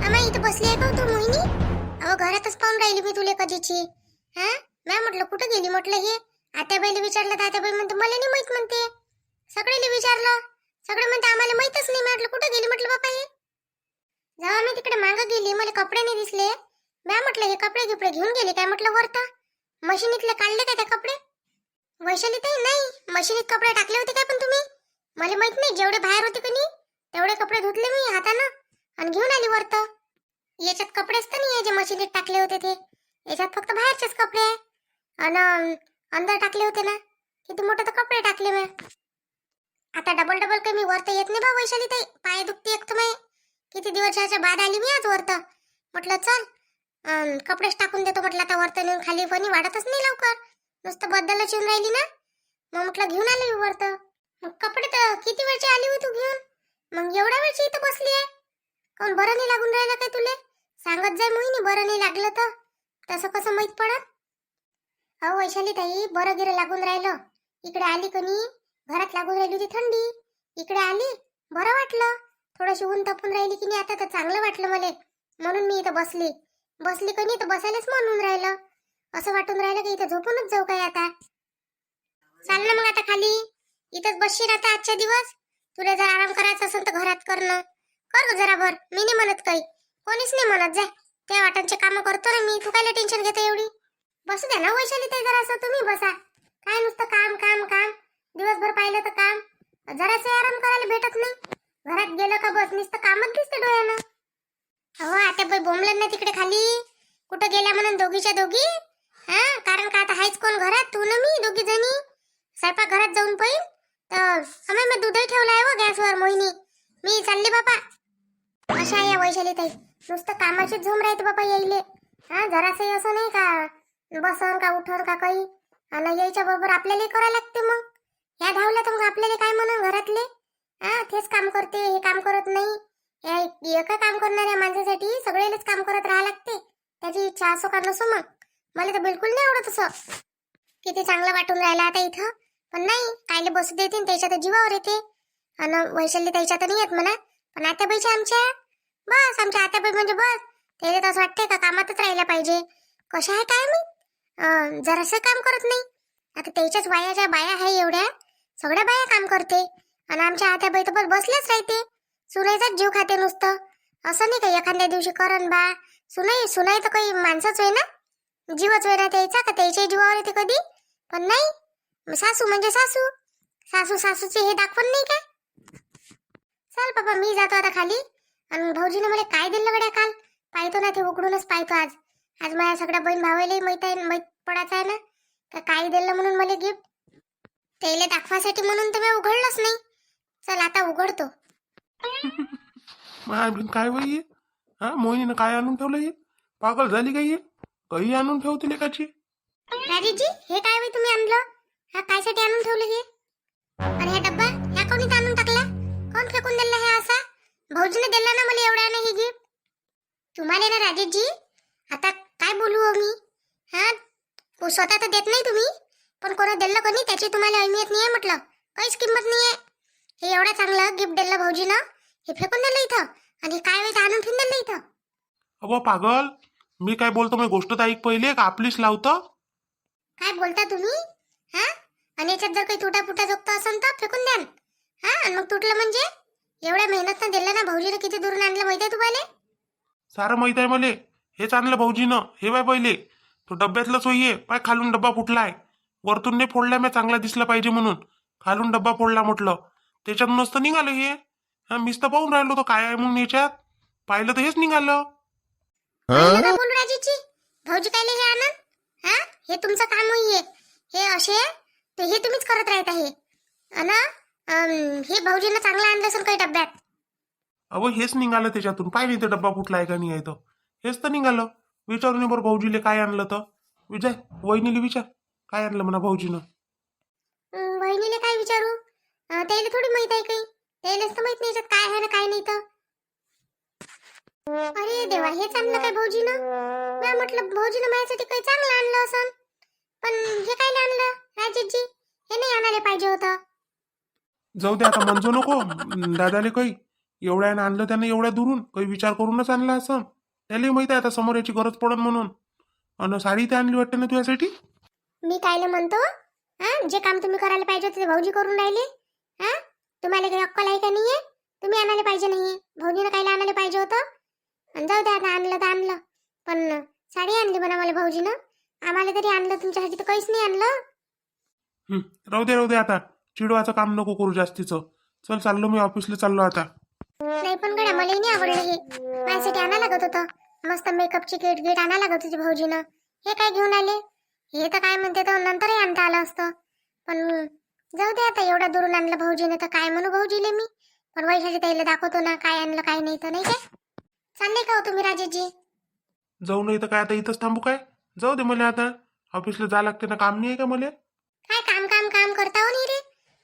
आम्हा इथं बसली आहे का तू मोहिनी? अहो घरातच पाहून राहिली मी तुले कधीची. हा मी म्हटलं कुठं गेली म्हटलं हे. आत्याबाईला विचारलं तर आत्याबाई म्हणते मला नाही माहित म्हणते. सगळेले विचारलं सगळे म्हणते आम्हाला माहितच नाही. म्हटलं कुठं गेली म्हटलं बापा हे. जेव्हा मी तिकडे मागं गेली मला कपडे नाही दिसले. मी म्हटलं हे कपडे गिपडे घेऊन गेले काय म्हटलं वरता. मशीनीतले काढले काय ते कपडे? वैशाली ताई नाही मशीनीत कपडे टाकले होते काय पण तुम्ही? मला माहित नाही. जेवढे बाहेर होते की नाही तेवढे कपडे धुतले मी हातानं आणि घेऊन आली वरत. याच्यात कपडेच तर नाही जे मशीनीत टाकले होते ते. याच्यात फक्त बाहेरचेच कपडे आहे. आणि अंदर टाकले होते ना किती मोठे तर कपडे टाकले मी. आता डबल डबल काही मी वरत येत नाही बा वैशाली ताई. पाय दुखते एक तर मी. किती दिवसाच्या बाद आली मी आज वरत. म्हटलं चल कपडेच टाकून देतो म्हटलं आता वरत नेऊन. खाली पण वाढतच नाही लवकर. नुसतं बदलच येऊन राहिली ना. मग म्हटलं घेऊन आले मी वरत. मग कपडे तर किती वेळची आली होती तू घेऊन? मग एवढ्या वेळची इथं बसली आहे. कोण बरं नाही लागून राहिलं काय तुले? सांगत जाय मोहिनी बरं नाही लागलं तर. तसं कसं माहित पडत? अहो वैशाली ताई बरं गिरं लागून राहिलं. इकडे आली कनी घरात लागून राहिली होती थंडी. इकडे आली बरं वाटलं. थोडीशी ऊन तपून राहिली की नाही आता तर चांगलं वाटलं मला. म्हणून मी इथं बसली. बसली कनी तर बसायलाच मन होऊन राहिलं. असं वाटून राहिलं की इथं झोपूनच जाऊ काय आता. चाल ना मग आता खाली. इथंच बसशील आता आजच्या दिवस. तुला जर आराम करायचा असेल तर घरात करणं कर ग जरा भर. मी नाही म्हणत काही. कोणीच नाही म्हणत जाय. त्या वाटांचे काम करतो ना मी. तू काय टेन्शन घेते एवढी? बसू द्या ना वैशाली ताई जरा असं तुम्ही बसा. काय नुसतं काम काम काम. दिवसभर पाहिलं तर काम. जरासे आराम करायला भेटत नाही. घरात गेलं का बस नुसतं कामच दिसते डोळ्यानं. हो आता बाई बोंबलं ना तिकडे खाली. कुठं गेल्या म्हणून दोघीच्या दोघी. हा कारण का आता हायच कोण घरात तू ना मी दोघी जणी. स्वयंपाक घरात जाऊन पाहिन तर आम्ही मी दूधही ठेवलं आहे व गॅसवर मोहिनी. मी चालली बापा. अशा या वैशाली ताई नुसतं कामाची झोम राहते बापा यायले. हा जरासही असं नाही का बसन का उठन का काही. आणि यायच्या बरोबर आपल्याला करायला लागते मग. ह्या धावल्या तर मग आपल्याला काय म्हणून घरातले. हा तेच काम करते हे काम करत नाही. या एका काम करणाऱ्या माणसासाठी सगळेच काम करत राहा लागते. त्याची इच्छा असो का नसो मग. मला तर बिलकुल नाही आवडत असं. किती चांगलं वाटून राहिलं आता इथं. पण नाही कायले बसू देते त्याच्या तर जीवावर येते. आणि वैशाली त्याच्या तर नाही येत म्हणा. पण आत्याबाईच्या आमच्या बस आमच्या आत्याबाई म्हणजे बस. त्याला तर असं वाटतंय का कामातच राहायला पाहिजे. कशा आहे काय मी जरासं काम करत नाही. आता त्याच्याच बाया बाया आहे एवढ्या सगळ्या बाया काम करते. आणि आमच्या आत्याबाई तर बस बसल्याच राहते. सुनाईचाच जीव खाते नुसतं. असं नाही का एखाद्या दिवशी करण बा. सुनाई तर काही माणसंच होय ना. जीवच वेळा त्याचा का त्याच्या जीवावर येते कधी. पण नाही सासू म्हणजे सासू. सासू सासूचे हे दाखवण नाही काय. चल बाबा मी जातो आता खाली. आणि भाऊजीने मला काय दिलं गड्या काल. पाहतो ना ते उघडूनच पाहतो आज. आज माझ्या सगळ्या बहीण भावाला माहित पडायचं आहे ना. का काय दिलं म्हणून मला गिफ्ट. त्याला दाखवासाठी म्हणून तर मी उघडलंच नाही. चल आता उघडतो. काय बाई हा मोहिनीनं काय आणून ठेवलं हे. पागल झाली का हे. काही आणून ठेवते लेकाची. राजेशजी हे काय बाई तुम्ही आणलं. हा कायसाठी आणून ठेवलं हे. आणि हा डब्बा ह्या कोणी आणून टाकला. कोण फेकून दिला हे असा. भाऊजीने दिला ना मला एवढ्याने हे गिफ्ट. तुम्हाला ना राजेशजी आता काय बोलू हो मी. हा स्वतः तर देत नाही तुम्ही. पण कोणा दिलं कोणी त्याची तुम्हाला अहमियत नाही आहे म्हटलं. काहीच किंमत नाही आहे. हे एवढं चांगलं गिफ्ट दिलं भाऊजीनं. हे फेकून दिलं इथं. आणि काय वेळ आणून ठेवून दिलं इथं. अबा पागल मी काय बोलतो मी गोष्ट तर ऐक पहिले का आपलीच लावतं. काय बोलता तुम्ही. हा आणि याच्यात जर काही तुटापुटा जोगता असेल तर फेकून द्या. हा आणि मग तुटलं म्हणजे एवढ्या मेहनत दिलं ना भाऊजीनं. किती दुरून आणलं माहिती आहे तुम्हाला. सारं माहित आहे मले. हेच आणलं भाऊजीनं. हे बाय पहिले तो डब्यातलंच होईये. पाय खालून डब्बा फुटलाय. वरतून नाही फोडलाय मी चांगला दिसला पाहिजे म्हणून. खालून डब्बा फोडला म्हटलं. त्याच्यात नसतं निघालं हे. हा मीच तर पाहून राहिलो तो काय आहे म्हणून याच्यात. पाहिलं तर हेच निघालं. नका बोलू राजेशजी. भाऊजी कायले हे आनंद. हा हे तुमचं काम होईये. हे असे ते हे तुम्हीच करत राहत आहे. आणि हे भाऊजीनं चांगलं आणलं असेल काही डब्यात. अहो हेच निघालं त्याच्यातून. पाय नाही तर डब्बा फुटलाय का नाही आहे तर. हेच तर निघालं. विचारून बरं भाऊजीले काय आणलं तर. विजय वहिनीले विचार काय आणलं म्हणा भाऊजीनं. वहिनीले काय विचारू. त्याला थोडी माहित आहे काही. त्यालाच तर माहित नाही याच्यात काय आहे ना काय नाही तर. अरे देवा हेच आणलं काय भाऊजीनं. मी म्हटलं भाऊजीनं माझ्यासाठी काही चांगलं आणलं असन. पण हे काय आणलं राजेशजी. हे नाही आणायला पाहिजे होतं. जाऊ दे आता म्हणजो नको दादाले काही. एवढ्यानं आणलं त्यानं एवढ्या दुरून काही विचार करूनच आणला असं. त्यालाही माहित आहे आता समोर याची गरज पडन म्हणून. अन साडी ते आणली वाटतं ना तुझ्यासाठी. मी कायले म्हणतो, हा जे काम तुम्ही करायला पाहिजे होते ते भाऊजी करून राहिले. हा तुम्हाला काही अक्कल आहे का नाहीये? तुम्ही आणायला पाहिजे नाहीये, भाऊजीनं कायला आणायला पाहिजे होतं. आणि जाऊ द्या आता, आणलं तर आणलं. पण साडी आणली म्हणा मला भाऊजीनं. आम्हाला तरी आणलं, तुमच्यासाठी तर काहीच नाही आणलं. राहू दे आता. चिडवाचं काम नको करू जास्तीचं. चल चाललो मी ऑफिसला चाललो आता. नाही पण गड्या मला नाही आवडलं हे. माझ्यासाठी आणा लागत होतं मस्त मेकअपची किट आणा लागत होती भाऊजीनं. हे काय घेऊन आले? हे तर काय म्हणते तर नंतरही आणता आलं असतं. पण जाऊ दे आता, एवढा दुरून आणलं भाऊजीने तर काय म्हणू भाऊजीले मी. पण वैशाली ताईला दाखवतो ना काय आणलं काय नाही, तर नाही काय. चालले का हो तुम्ही राजेशजी? जाऊ नाही तर काय आता इथंच थांबू काय? जाऊ दे मला आता. ऑफिसला जा लागते ना, काम नाही आहे का मला? काय काम काम काम करता हो नाही रे.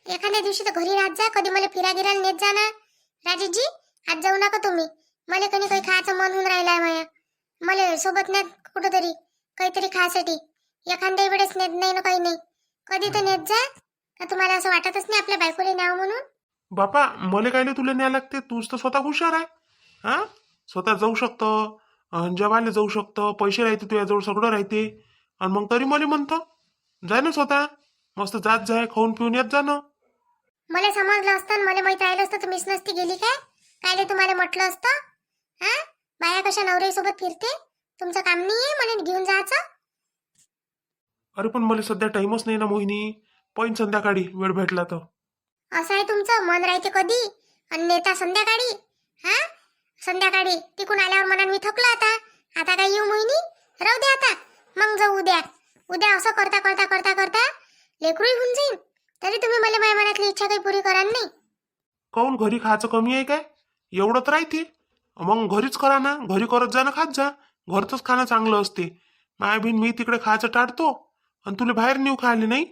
एखाद्या दिवशी तर घरी राहत जा, कधी मला फिरागिरायला नेत जा ना. राजेशजी आज जाऊ नका तुम्ही. मला कधी काही खायचं मन होऊन राहिलाय माया. मला सोबत नेत कुठंतरी काहीतरी खायसाठी. एखाद्या वेळेस नेत नाही ना काही नाही. कधी तर नेत जा. का तुम्हाला असं वाटतच नाही आपल्या बायकोला न्यावं म्हणून? बापा मला कायले तुला न्याय लागते? तूच तर स्वतः हुशार आहे. हा स्वतः जाऊ शकतं, जेवायला जाऊ शकतं, पैसे राहते तुझ्याजवळ, सगळं राहते. आणि मग तरी मला म्हणतो जाय ना स्वतः. मस्त जात जाय, खाऊन पिऊन येत जा ना. मला समजलं असतं आणि मला माहित राहिलं असतं तर मीच नसती गेली काय. कायले तुम्हाला म्हटलं असतं. हा बाया कशा नवऱ्यासोबत फिरते, तुमचं काम नाहीये मला घेऊन जायचं. अरे पण मला सध्या टाइमच नाही ना मोहिनी. पण संध्याकाळी वेळ भेटला तर. असं आहे तुमचं मन राहते कधी आणि नेता संध्याकाळी. हा संध्याकाळी तिकून आल्यावर मनान मी थकलो आता. आता काय येऊ मोहिनी? राहू दे आता, मग जाऊ उद्या. उद्या असं करता करता करता करता लेकरूही होऊन जाईन. तरी तुम्ही मला माझ्या मनातली इच्छा काही पुरी कराल नाही. काऊन घरी खायचं कमी आहे काय? एवढं तर राहते. मग घरीच करा ना, घरी करत जा ना, खात जा. घरचंच खाणं चांगलं असते. माय बिन मी तिकडे खायचं टाळतो आणि तुला बाहेर नेऊ खायला नाही.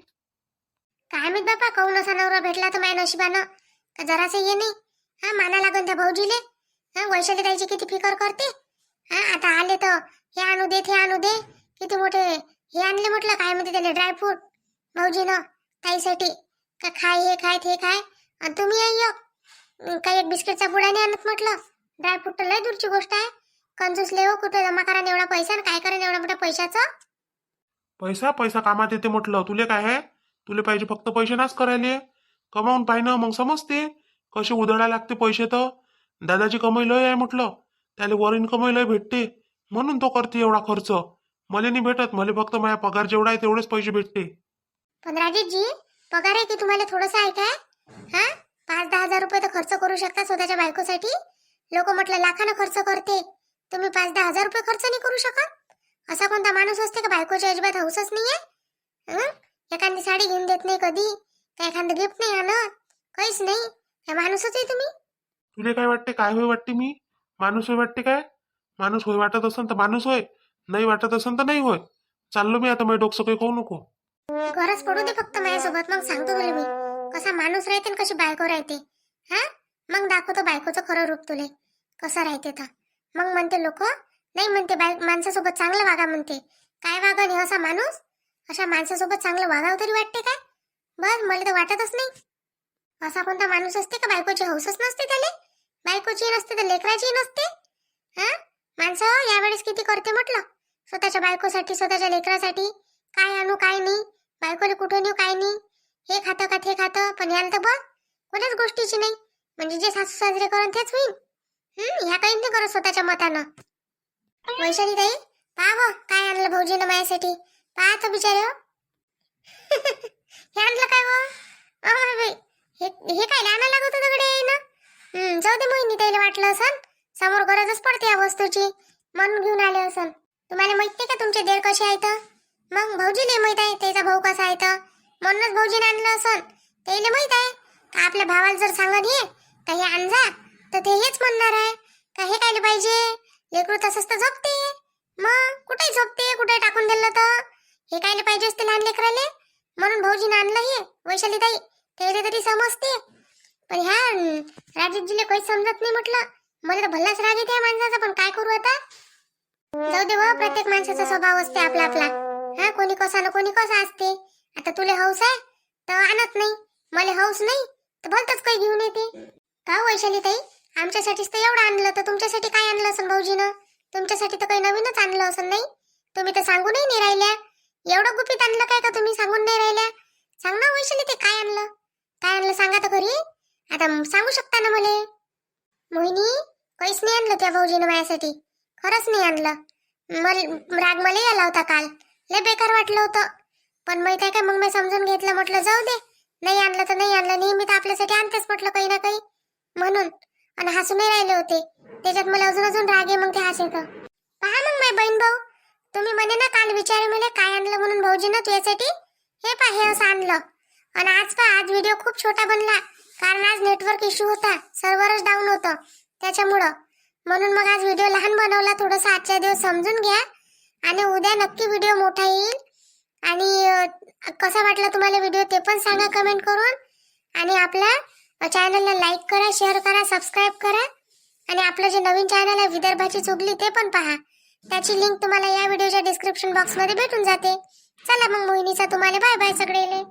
काय माहित बापा, काऊन असा नवरा भेटला तर माझ्या नशिबानं का जरासं ये नाही. हा माना लागून त्या भाऊजीले. हा वैशाली ताईची किती फिकर करते. हा आता आले तर हे आणू दे ते आणू दे. किती मोठे हे आणले म्हटलं, काय म्हणते त्याला, ड्रायफ्रूट भाऊजीनं ताईसाठी. का खाय हे खाय ते खाय. आणि तुम्ही काही एक बिस्किटचा पुडा नाही आणत म्हटलं. ड्रायफ्रूट तर लय दूरची गोष्ट आहे. कंजूस लेव कुठे जमा करा एवढा पैसा आणि काय करा एवढा मोठ्या पैशाचं. पैसा पैसा कामात येते म्हटलं. तुले काय आहे? तुले पाहिजे फक्त पैसे नाच करायले. कमावून पाहिनं मग समजते कसे उधळा लागते पैसे. तर दादाची कमाई लय आहे म्हटलं. त्याला वरीन कमाई लय भेटते म्हणून तो करते एवढा खर्च. मला नाही भेटत. मला फक्त माझ्या पगार जेवढा आहे तेवढेच पैसे भेटते. पण राजेशजी पगार आहे की तुम्हाला थोडंसं आहे काय? हा 5-10 हजार रुपये तर खर्च करू शकता स्वतःच्या बायकोसाठी. लोक म्हटलं लाखानं खर्च करते, तुम्ही 5-10 हजार रुपये खर्च नाही करू शकत. असा कोणता माणूस असते का बायकोच्या अजिबात हौसच नाहीये? एखादी साडी घेऊन देत नाही कधी, का एखादं गिफ्ट नाही आणत, काहीच नाही. हे माणूसच आहे तुम्ही. तुले काय वाटते? काय होय वाटते मी? माणूस होय वाटते काय? माणूस होय वाटत असन तर माणूस होय, नाही वाटत असन तर नाही होय. चाललो मी आता. माझं डोकं काही खाऊ नको. गरज पडू दे फक्त माझ्यासोबत, मग सांगतो तुला मी कसा माणूस राहते आणि कशी बायको राहते. हा मग दाखवतो बायकोचं खरं रूप तुले कसं राहते तर. मग म्हणते लोक नाही, म्हणते माणसासोबत चांगलं वागा म्हणते. काय वागा हे असा माणूस? अशा माणसासोबत चांगलं वागावं तरी वाटते काय? बस मला तर वाटतच नाही. असा कोणता माणूस असते का बायकोची हौसच नसते त्याला? बायकोची नसते तर लेकराची नसते. हा माणसं यावेळेस किती करते म्हटलं स्वतःच्या बायकोसाठी, स्वतःच्या लेकरासाठी. काय आणू काय नाही, बायकोला कुठं नेऊ काय नाही, हे खातं का ते खातं. पण याला तर बघ कोणाच गोष्टीची नाही. म्हणजे जे सासू सासरे करून तेच होईल. ह्या काही नाही करत स्वतःच्या मतानं. वैशाली ताई पहा काय आणलं भाऊजीनं माझ्यासाठी. पाहतो बिचारे हो. हे आणलं काय हो? हे काय आणा लागत होतं गडे ना. जाऊ दे मोहिनी, ताईला वाटलं असन समोर गरजच पडते या वस्तूची म्हणून घेऊन आले असन. तुम्हाला माहित नाही का तुमचे देर कसे आहेत? मग भाऊजीला माहित आहे त्याचा भाऊ कसा आहे तर म्हणूनच भाऊजीने आणलं असन. त्याला माहित आहे का आपल्या भावाला जर सांगत हे का हे आण जा तर ते हेच म्हणणार आहे का हे कायले पाहिजे. लेकरू तसंच तर झोपते. मग कुठे झोपते, कुठे टाकून दिलं तर हे कायले पाहिजे असते लहान लेकराले. म्हणून भाऊजीने आणलं हे. वैशाली ताई त्याला तरी समजते. पण ह्या राजेशजीला काहीच समजत नाही म्हटलं. मला तर भल्लाच राग येते या माणसाचा, पण काय करू आता. जाऊ दे व, प्रत्येक माणसाचा स्वभाव असते आपला आपला. हा कोणी कसा ना कोणी कसा असते. आता तुला हौस आहे तर आणत नाही, मला हौस नाही तर भलतच काही घेऊन येते. का वैशाली ताई आमच्यासाठीच तर एवढं आणलं, तर तुमच्यासाठी काय आणलं असं भाऊजीनं? तुमच्यासाठी तर काही नवीनच आणलं असं नाही? तुम्ही तर सांगूनही नाही राहिल्या. एवढं गुपित आणलं काय का तुम्ही, सांगून नाही राहिल्या? सांग ना वैशाली, ते काय आणलं? काय आणलं सांगा तर खरी. आता सांगू शकता ना मला. मोहिनी, काहीच नाही आणलं त्या भाऊजीनं माझ्यासाठी. खरंच नाही आणलं. राग मला आला होता काल, लय बेकार वाटलं होतं. पण माहित आहे का, मग मी समजून घेतलं, म्हटलं जाऊ दे, नाही आणलं तर नाही आणलं, नेहमी तर आपल्यासाठी आणतेच म्हटलं काही ना काही म्हणून. आणि हसूनही राहिले होते, त्याच्यात मला अजून अजून राग आहे मग ते हसायचं. पहा मग माझे बहीण भाऊ, तुम्ही म्हणे ना काल विचारे मला काय आणलं म्हणून भाऊजीनं तुझ्यासाठी, हे पहा हे असं आणलं. आणि आज पहा, आज व्हिडिओ खूप छोटा बनला, कारण आज नेटवर्क इश्यू होता, सर्व्हरच डाऊन होतं त्याच्यामुळं. म्हणून मग आज व्हिडिओ लहान बनवला, थोडंसं आजच्या दिवस समजून घ्या. आणि उद्या नक्की व्हिडिओ मोठा येईल. आणि कसा वाटला तुम्हाला व्हिडिओ ते पण सांगा कमेंट करून. आणि आपल्या चॅनलला लाईक करा, शेअर करा, सबस्क्राईब करा. आणि आपलं जे नवीन चॅनल आहे विदर्भाची चुगली, ते पण पहा. त्याची लिंक तुम्हाला या व्हिडिओच्या डिस्क्रिप्शन बॉक्समध्ये भेटून जाते. चला मग मोहिनीचा तुम्हाला बाय बाय सगळेले.